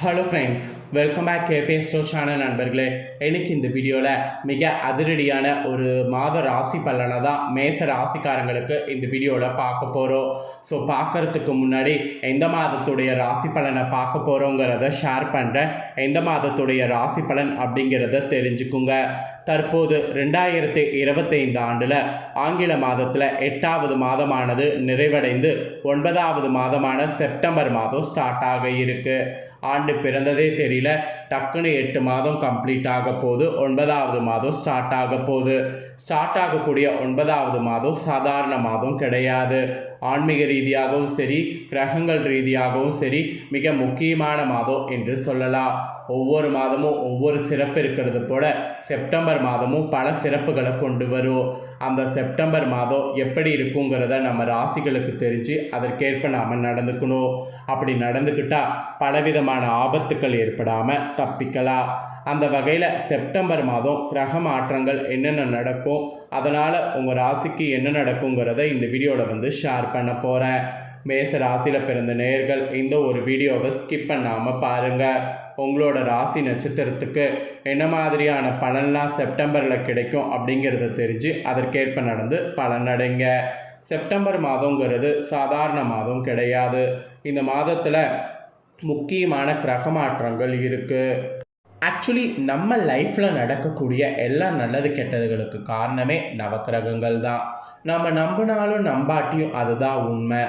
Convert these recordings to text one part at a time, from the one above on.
Hello friends, welcome back KPS store channel நண்பர்களே. எனக்கு இந்த வீடியோவில் மிக அதிரடியான ஒரு மாத ராசி பலனை தான் மேச ராசிக்காரங்களுக்கு இந்த வீடியோவில் பார்க்க போகிறோம். ஸோ பார்க்குறதுக்கு முன்னாடி எந்த மாதத்துடைய ராசி பலனை பார்க்க போகிறோங்கிறத ஷேர் பண்ணுறேன். எந்த மாதத்துடைய ராசி பலன் அப்படிங்கிறத தெரிஞ்சுக்குங்க. தற்போது 2025 ஆண்டில் ஆங்கில மாதத்தில் 8வது மாதமானது நிறைவடைந்து 9வது மாதமான செப்டம்பர் மாதம் ஸ்டார்ட் ஆக இருக்கு. ஆண்டு பிறந்ததே தெரியல, டக்குன்னு 8 மாதம் கம்ப்ளீட் ஆக போகுது. 9வது மாதம் ஸ்டார்ட் ஆக போகுது. ஸ்டார்ட் ஆகக்கூடிய 9வது மாதம் சாதாரண மாதம் கிடையாது. ஆன்மீக ரீதியாகவும் சரி, கிரகங்கள் ரீதியாகவும் சரி, மிக முக்கியமான மாதம் என்று சொல்லலாம். ஒவ்வொரு மாதமும் ஒவ்வொரு சிறப்பு இருக்கிறது போல செப்டம்பர் மாதமும் பல சிறப்புகளை கொண்டு வரும். அந்த செப்டம்பர் மாதம் எப்படி இருக்குங்கிறத நம்ம ராசிகளுக்கு தெரிஞ்சு அதற்கேற்ப நாம் நடந்துக்கணும். அப்படி நடந்துக்கிட்டால் பலவிதமான ஆபத்துக்கள் ஏற்படாமல் தப்பிக்கலாம். அந்த வகையில் செப்டம்பர் மாதம் கிரக மாற்றங்கள் என்னென்ன நடக்கும், அதனால் உங்கள் ராசிக்கு என்ன நடக்குங்கிறத இந்த வீடியோவில் ஷேர் பண்ண போகிறேன். மேச ராசியில் பிறந்த நேயர்கள் இந்த ஒரு வீடியோவை ஸ்கிப் பண்ணாமல் பாருங்கள். உங்களோட ராசி நட்சத்திரத்துக்கு என்ன மாதிரியான பலன்லாம் செப்டம்பரில் கிடைக்கும் அப்படிங்கிறத தெரிஞ்சு அதற்கேற்ப நடந்து பலனடைங்க. செப்டம்பர் மாதங்கிறது சாதாரண மாதம் கிடையாது. இந்த மாதத்தில் முக்கியமான கிரக மாற்றங்கள் இருக்குது. ஆக்சுவலி நம்ம லைஃப்பில் நடக்கக்கூடிய எல்லா நல்லது கெட்டதுகளுக்கு காரணமே நவக்கிரகங்கள் தான். நம்ம நம்பினாலும் நம்பாட்டியும் அதுதான் உண்மை.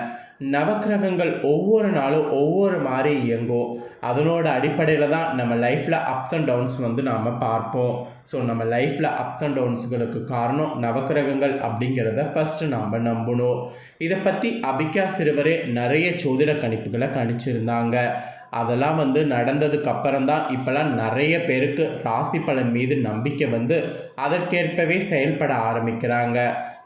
நவக்கிரகங்கள் ஒவ்வொரு நாளும் ஒவ்வொரு மாதிரி இயங்கும். அதனோட அடிப்படையில் தான் நம்ம லைஃப்பில் அப்ஸ் அண்ட் டவுன்ஸ் நாம் பார்ப்போம். ஸோ நம்ம லைஃப்பில் அப்ஸ் அண்ட் டவுன்ஸுகளுக்கு காரணம் நவக்கிரகங்கள் அப்படிங்கிறத ஃபஸ்ட்டு நாம் நம்பணும். இதை பற்றி அபிகா சிறுவரே நிறைய ஜோதிட கணிப்புகளை கணிச்சிருந்தாங்க. அதெல்லாம் நடந்ததுக்கு அப்புறம்தான் இப்போலாம் நிறைய பேருக்கு ராசி பலன் மீது நம்பிக்கை அதற்கேற்பவே செயல்பட ஆரம்பிக்கிறாங்க.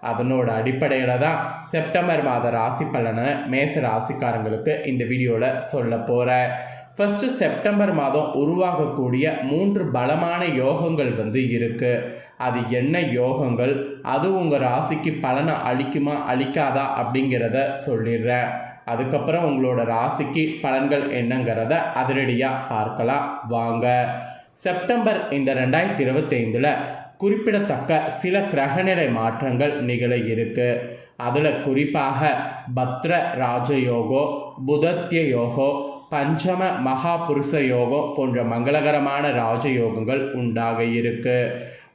அதனோட அடிப்படையில் தான் செப்டம்பர் மாத ராசி பலனை மேச ராசிக்காரங்களுக்கு இந்த வீடியோவில் சொல்ல போகிறேன். ஃபஸ்ட்டு செப்டம்பர் மாதம் உருவாகக்கூடிய 3 பலமான யோகங்கள் இருக்குது. அது என்ன யோகங்கள், அது உங்கள் ராசிக்கு பலனை அளிக்குமா அளிக்காதா அப்படிங்கிறத சொல்லிடுறேன். அதுக்கப்புறம் உங்களோட ராசிக்கு பலன்கள் என்னங்கிறத அதிரடியாக பார்க்கலாம் வாங்க. செப்டம்பர் இந்த 2025 குறிப்பிடத்தக்க சில கிரகநிலை மாற்றங்கள் நிகழ இருக்கு. அதில் குறிப்பாக பத்ர ராஜயோகம், புதத்திய யோகம், பஞ்சம மகாபுருஷ யோகம் போன்ற மங்களகரமான ராஜயோகங்கள் உண்டாக இருக்கு.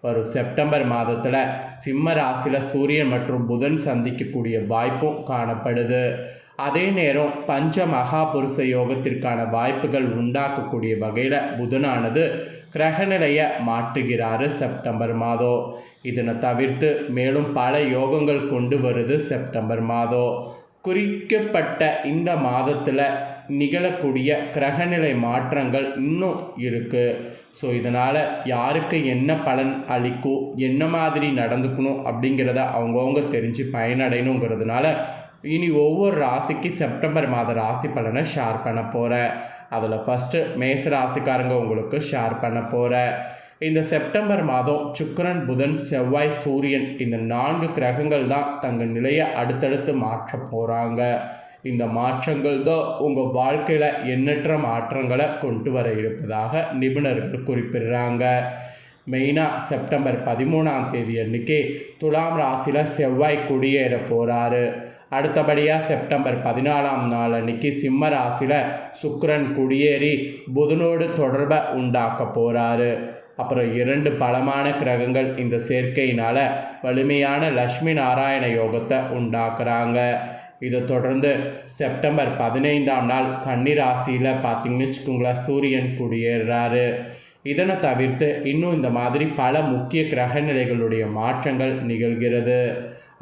வரும் செப்டம்பர் மாதத்தில் சிம்ம ராசியில் சூரியன் மற்றும் புதன் சந்திக்கக்கூடிய வாய்ப்பும் காணப்படுது. அதே நேரம் பஞ்ச மகாபுருஷ யோகத்திற்கான வாய்ப்புகள் உண்டாக்கக்கூடிய வகையில் புதனானது கிரகநிலையை மாற்றுகிறாரு செப்டம்பர் மாதம். இதனை தவிர்த்து மேலும் பல யோகங்கள் கொண்டு வருது செப்டம்பர் மாதம். குறிக்கப்பட்ட இந்த மாதத்தில் நிகழக்கூடிய கிரகநிலை மாற்றங்கள் இன்னும் இருக்குது. ஸோ இதனால் யாருக்கு என்ன பலன் அளிக்கும், என்ன மாதிரி நடந்துக்கணும் அப்படிங்கிறத அவங்கவுங்க தெரிஞ்சு பயனடையணுங்கிறதுனால இனி ஒவ்வொரு ராசிக்கு செப்டம்பர் மாத ராசி பலனை ஷேர் பண்ண போகிறேன். அதில் ஃபஸ்ட்டு மேச ராசிக்காரங்க உங்களுக்கு ஷேர் பண்ண போகிறேன். இந்த செப்டம்பர் மாதம் சுக்கிரன், புதன், செவ்வாய், சூரியன் இந்த 4 கிரகங்கள் தான் தங்கள் நிலையை அடுத்தடுத்து மாற்ற போகிறாங்க. இந்த மாற்றங்கள் தான் உங்கள் வாழ்க்கையில் எண்ணற்ற மாற்றங்களை கொண்டு வர இருப்பதாக நிபுணர்கள் குறிப்பிடுறாங்க. மெயினாக செப்டம்பர் 13ஆம் தேதி அன்றைக்கி துலாம் ராசியில் செவ்வாய் குடியேற போகிறாரு. அடுத்தபடியாக செப்டம்பர் 14ஆம் நாள் அன்னைக்கு சிம்ம ராசியில் சுக்கிரன் குடியேறி புதனோடு தொடர்பை உண்டாக்க போகிறாரு. அப்புறம் 2 பலமான கிரகங்கள் இந்த சேர்க்கையினால் வலிமையான லக்ஷ்மி நாராயண யோகத்தை உண்டாக்குறாங்க. இதை தொடர்ந்து செப்டம்பர் 15ஆம் நாள் கன்னி ராசியில் பார்த்திங்கன்னு வச்சுக்கோங்களேன், சூரியன் குடியேறாரு. இதனை தவிர்த்து இன்னும் இந்த மாதிரி பல முக்கிய கிரக நிலைகளுடைய மாற்றங்கள் நிகழ்கிறது.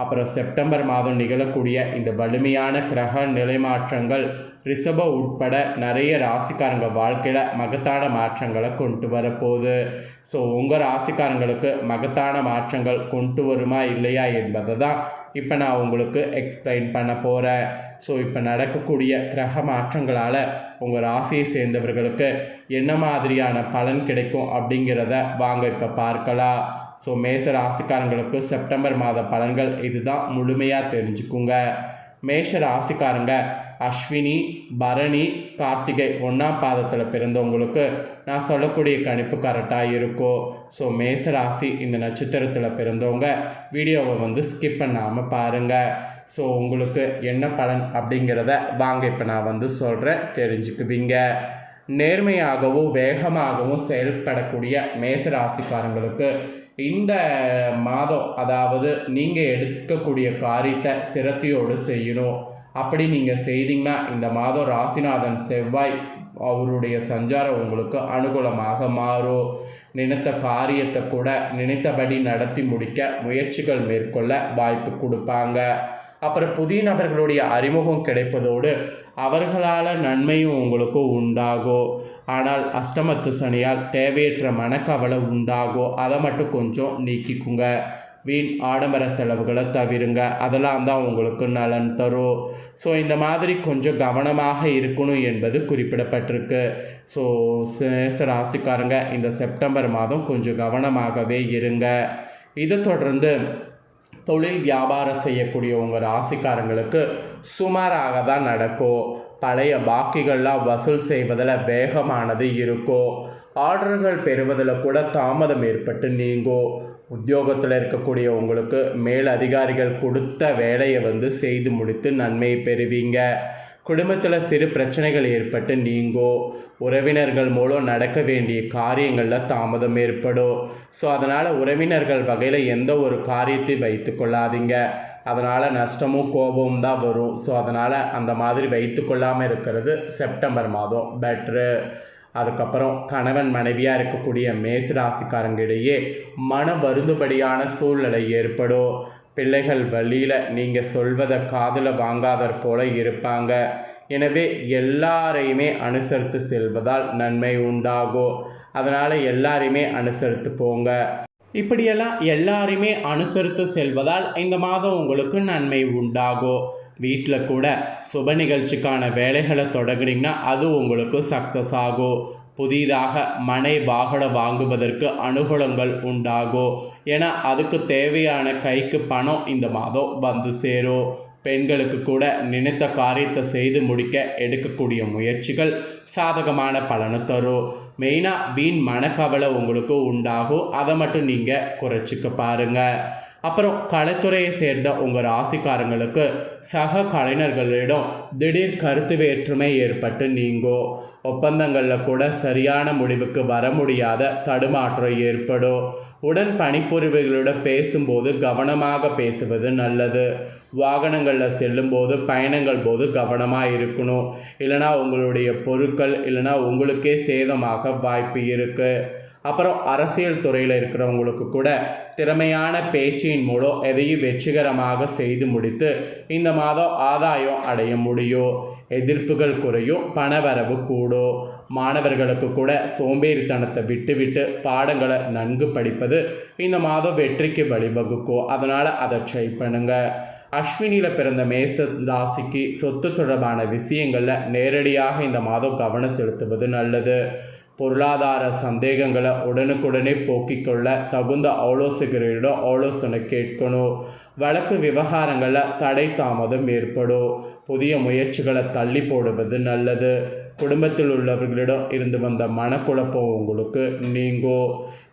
அப்புறம் செப்டம்பர் மாதம் நிகழக்கூடிய இந்த வலிமையான கிரக நிலை மாற்றங்கள் ரிஷப உட்பட நிறைய ராசிக்காரங்க வாழ்க்கையில் மகத்தான மாற்றங்களை கொண்டு வரப்போகுது. ஸோ உங்கள் ராசிக்காரங்களுக்கு மகத்தான மாற்றங்கள் கொண்டு வருமா இல்லையா என்பதை தான் இப்போ நான் உங்களுக்கு எக்ஸ்பிளைன் பண்ண போகிறேன். ஸோ இப்போ நடக்கக்கூடிய கிரக மாற்றங்களால் உங்கள் ராசியை சேர்ந்தவர்களுக்கு என்ன மாதிரியான பலன் கிடைக்கும் அப்படிங்கிறத வாங்க இப்போ பார்க்கலாம். ஸோ மேச ராசிக்காரங்களுக்கு செப்டம்பர் மாத பலன்கள் இதுதான், முழுமையாக தெரிஞ்சுக்குங்க. மேஷ ராசிக்காரங்க அஸ்வினி, பரணி, கார்த்திகை 1ஆம் பாதத்தில் பிறந்தவங்களுக்கு நான் சொல்லக்கூடிய கணிப்பு கரெக்டாக இருக்கும். ஸோ மேஷ ராசி இந்த நட்சத்திரத்தில் பிறந்தவங்க வீடியோவை ஸ்கிப் பண்ணாமல் பாருங்கள். ஸோ உங்களுக்கு என்ன பலன் அப்படிங்கிறத வாங்க இப்போ நான் சொல்கிறேன், தெரிஞ்சுக்குவீங்க. நேர்மையாகவும் வேகமாகவும் செயல்படக்கூடிய மேஷ ராசிக்காரங்களுக்கு இந்த மாதம், அதாவது நீங்கள் எடுக்கக்கூடிய காரியத்தை சிரத்தையோடு செய்யணும். அப்படி நீங்கள் செய்தீங்கன்னா இந்த மாதம் ராசிநாதன் செவ்வாய் அவருடைய சஞ்சாரம் உங்களுக்கு அனுகூலமாக மாறும். நினைத்த காரியத்தை கூட நினைத்தபடி நடத்தி முடிக்க முயற்சிகள் மேற்கொள்ள வாய்ப்பு கொடுப்பாங்க. அப்புறம் புதிய நபர்களுடைய அறிமுகம் கிடைப்பதோடு அவர்களால் நன்மையும் உங்களுக்கு உண்டாகும். ஆனால் அஷ்டமத்து சனியால் தேவையற்ற மனக்கவலை உண்டாகும். அதை மட்டும் கொஞ்சம் நீக்கிக்குங்க. வீண் ஆடம்பர செலவுகளை தவிருங்க, அதெல்லாம் தான் உங்களுக்கு நலன் தரும். ஸோ இந்த மாதிரி கொஞ்சம் கவனமாக இருக்கணும் என்பது குறிப்பிடப்பட்டிருக்கு. ஸோ மேஷ ராசிக்காரங்க இந்த செப்டம்பர் மாதம் கொஞ்சம் கவனமாகவே இருங்க. இதை தொடர்ந்து தொழில் வியாபாரம் செய்யக்கூடிய உங்கள் ராசிக்காரங்களுக்கு சுமாராக தான் நடக்கும். பழைய பாக்கிகள்லாம் வசூல் செய்வதில் வேகமானது இருக்கும். ஆர்டர்கள் பெறுவதில் கூட தாமதம் ஏற்பட்டு நீங்கும். உத்தியோகத்தில் இருக்கக்கூடிய உங்களுக்கு மேல் அதிகாரிகள் கொடுத்த வேலையை செய்து முடித்து நன்மையை பெறுவீங்க. குடும்பத்தில் சிறு பிரச்சனைகள் ஏற்பட்டு நீங்கும். உறவினர்கள் மூலம் நடக்க வேண்டிய காரியங்களில் தாமதம் ஏற்படும். ஸோ அதனால் உறவினர்கள் வகையில் எந்த ஒரு காரியத்தை வைத்து கொள்ளாதீங்க. அதனால் நஷ்டமும் கோபமும் தான் வரும். ஸோ அதனால் அந்த மாதிரி வைத்து கொள்ளாமல் இருக்கிறது செப்டம்பர் மாதம் பெட்ரு. அதுக்கப்புறம் கணவன் மனைவியாக இருக்கக்கூடிய மேஷ ராசிக்காரங்களிடையே மன வருந்துபடியான சூழ்நிலை ஏற்படும். பிள்ளைகள் வழியில் நீங்கள் சொல்வதை காதில் வாங்காதற் போல இருப்பாங்க. எனவே எல்லாரையுமே அனுசரித்து செல்வதால் நன்மை உண்டாகும். அதனால் எல்லாரையுமே அனுசரித்து போங்க. இப்படியெல்லாம் எல்லாரையுமே அனுசரித்து செல்வதால் இந்த மாதம் உங்களுக்கு நன்மை உண்டாகும். வீட்டில் கூட சுப நிகழ்ச்சிக்கான வேலைகளை தொடங்குனீங்கன்னா அது உங்களுக்கு சக்ஸஸ் ஆகும். புதிதாக மனை வாகனம் வாங்குவதற்கு அனுகூலங்கள் உண்டாகும். ஏன்னா அதுக்கு தேவையான கைக்கு பணம் இந்த மாதம் சேரும். பெண்களுக்கு கூட நினைத்த காரியத்தை செய்து முடிக்க எடுக்கக்கூடிய முயற்சிகள் சாதகமான பலனை தரும். மெயினாக வீண் மனக்கவலை உங்களுக்கு உண்டாகும். அதை மட்டும் நீங்கள் குறைச்சிக்க பாருங்கள். அப்புறம் கலைத்துறையை சேர்ந்த உங்கள் ராசிக்காரங்களுக்கு சக கலைஞர்களிடம் திடீர் கருத்து வேற்றுமை ஏற்பட்டு நீங்கும். ஒப்பந்தங்களில் கூட சரியான முடிவுக்கு வர முடியாத தடுமாற்றம் ஏற்படும். உடன் பணிபுரிவுகளிடம் பேசும்போது கவனமாக பேசுவது நல்லது. வாகனங்களில் செல்லும்போது பயணங்கள் போது கவனமாக இருக்கணும். இல்லைனா உங்களுடைய பொருட்கள் இல்லைனா உங்களுக்கே சேதமாக வாய்ப்பு இருக்குது. அப்புறம் அரசியல் துறையில் இருக்கிறவங்களுக்கு கூட திறமையான பேச்சின் மூலம் எதையும் வெற்றிகரமாக செய்து முடித்து இந்த மாதம் ஆதாயம் அடைய முடியும். எதிர்ப்புகள் குறையும், பணவரவு கூடும். மாணவர்களுக்கு கூட சோம்பேறித்தனத்தை விட்டு பாடங்களை நன்கு படிப்பது இந்த மாதம் வெற்றிக்கு வழிவகுக்கும். அதனால் அதை ட்ரை பண்ணுங்கள். அஸ்வினியில் பிறந்த மேஷ ராசிக்கு சொத்து தொடர்பான விஷயங்களில் நேரடியாக இந்த மாதம் கவனம் செலுத்துவது நல்லது. பொருளாதார சந்தேகங்களை உடனுக்குடனே போக்கிக் கொள்ள தகுந்த ஆலோசகரிடம் ஆலோசனை கேட்கணும். வழக்கு விவகாரங்களில் தடை தாமதம் ஏற்படும். புதிய முயற்சிகளை தள்ளி போடுவது நல்லது. குடும்பத்தில் உள்ளவர்களிடம் இருந்து வந்த மனக்குழப்பம் உங்களுக்கு நீங்கும்.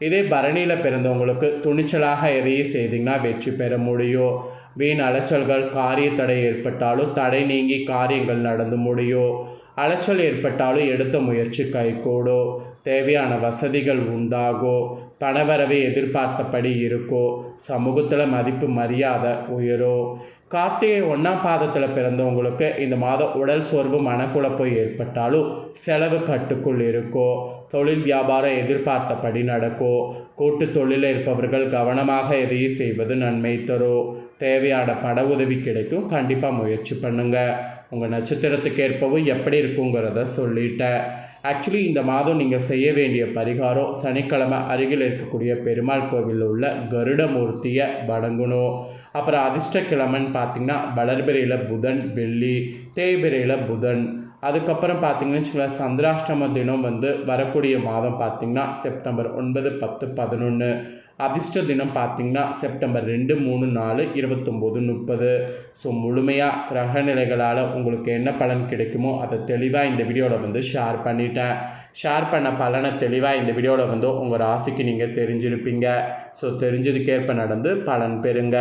இதே பரணியில் பிறந்தவங்களுக்கு துணிச்சலாக எதையும் செய்தீங்கன்னா வெற்றி பெற முடியும். வீண் அலைச்சல்கள் காரிய தடை ஏற்பட்டாலும் தடை நீங்கி காரியங்கள் நடந்து முடியும். அலைச்சல் ஏற்பட்டாலும் எடுத்த முயற்சி கைகூடும். தேவையான வசதிகள் உண்டாகும். பணவரவை எதிர்பார்த்தபடி இருக்கும். சமூகத்தில் மதிப்பு மரியாதை உயரும். கார்த்திகை 1ஆம் பாதத்தில் பிறந்தவங்களுக்கு இந்த மாதம் உடல் சோர்வு மனக்குழப்பம் ஏற்பட்டாலும் செலவு கட்டுக்குள் இருக்கும். தொழில் வியாபாரம் எதிர்பார்த்தபடி நடக்கும். கூட்டு தொழிலில் இருப்பவர்கள் கவனமாக எதையும் செய்வது நன்மை தரும். தேவையான பட உதவி கிடைக்கும். கண்டிப்பாக முயற்சி பண்ணுங்கள். உங்கள் நட்சத்திரத்துக்கு ஏற்பவும் எப்படி இருக்குங்கிறத சொல்லிட்டேன். ஆக்சுவலி இந்த மாதம் நீங்கள் செய்ய வேண்டிய பரிகாரம் சனிக்கிழமை அருகில் இருக்கக்கூடிய பெருமாள் கோவிலில் உள்ள கருடமூர்த்தியை வணங்கணும். அப்புறம் அதிர்ஷ்டக்கிழமைன்னு பார்த்திங்கன்னா வளர்பிறையில் புதன், வெள்ளி, தேய்பிறையில் புதன். அதுக்கப்புறம் பார்த்திங்கன்னு வச்சுக்கோங்களேன், சந்திராஷ்டம தினம் வரக்கூடிய மாதம் பார்த்திங்கன்னா செப்டம்பர் 9, 10, 11. அதிர்ஷ்ட தினம் பார்த்திங்கன்னா செப்டம்பர் 2, 3, 4, 29, 30. ஸோ முழுமையாக கிரக நிலைகளால் உங்களுக்கு என்ன பலன் கிடைக்குமோ அதை தெளிவாக இந்த வீடியோவில் வந்து ஷேர் பண்ணிட்டேன். ஷேர் பண்ண பலனை தெளிவாக இந்த வீடியோவில் வந்து உங்கள் ராசிக்கு நீங்கள் தெரிஞ்சிருப்பீங்க. ஸோ தெரிஞ்சதுக்கேற்ப நடந்து பலன் பெறுங்க.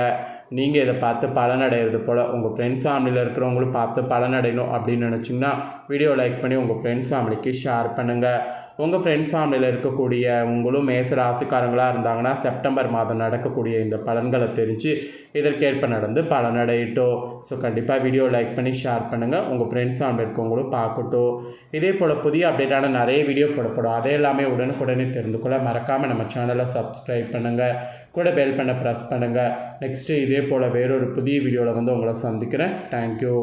நீங்கள் இதை பார்த்து பலனடைகிறது போல் உங்கள் ஃப்ரெண்ட்ஸ் ஃபேமிலியில் இருக்கிறவங்களும் பார்த்து பலனடையணும் அப்படின்னு நினச்சிங்கன்னா வீடியோ லைக் பண்ணி உங்கள் ஃப்ரெண்ட்ஸ் ஃபேமிலிக்கு ஷேர் பண்ணுங்கள். உங்கள் ஃப்ரெண்ட்ஸ் ஃபேமிலியில் இருக்கக்கூடிய உங்களும் மேச ராசிக்காரங்களாக இருந்தாங்கன்னா செப்டம்பர் மாதம் நடக்கக்கூடிய இந்த பலன்களை தெரிஞ்சு இதற்கேற்ப நடந்து பலனடையட்டும். ஸோ கண்டிப்பாக வீடியோ லைக் பண்ணி ஷேர் பண்ணுங்கள். உங்கள் ஃப்ரெண்ட்ஸ் ஃபேமிலி இருக்கவங்களும் பார்க்கட்டும். இதே போல் புதிய அப்டேட்டான நிறைய வீடியோ போடப்படும். அதே எல்லாமே உடனுக்குடனே தெரிந்து கொள்ள மறக்காமல் நம்ம சேனலை சப்ஸ்கிரைப் பண்ணுங்கள். கூட பெல் பண்ண ப்ரெஸ் பண்ணுங்கள். நெக்ஸ்ட்டு இதே போல் வேறொரு புதிய வீடியோவில் வந்து உங்களை சந்திக்கிறேன். தேங்க்யூ.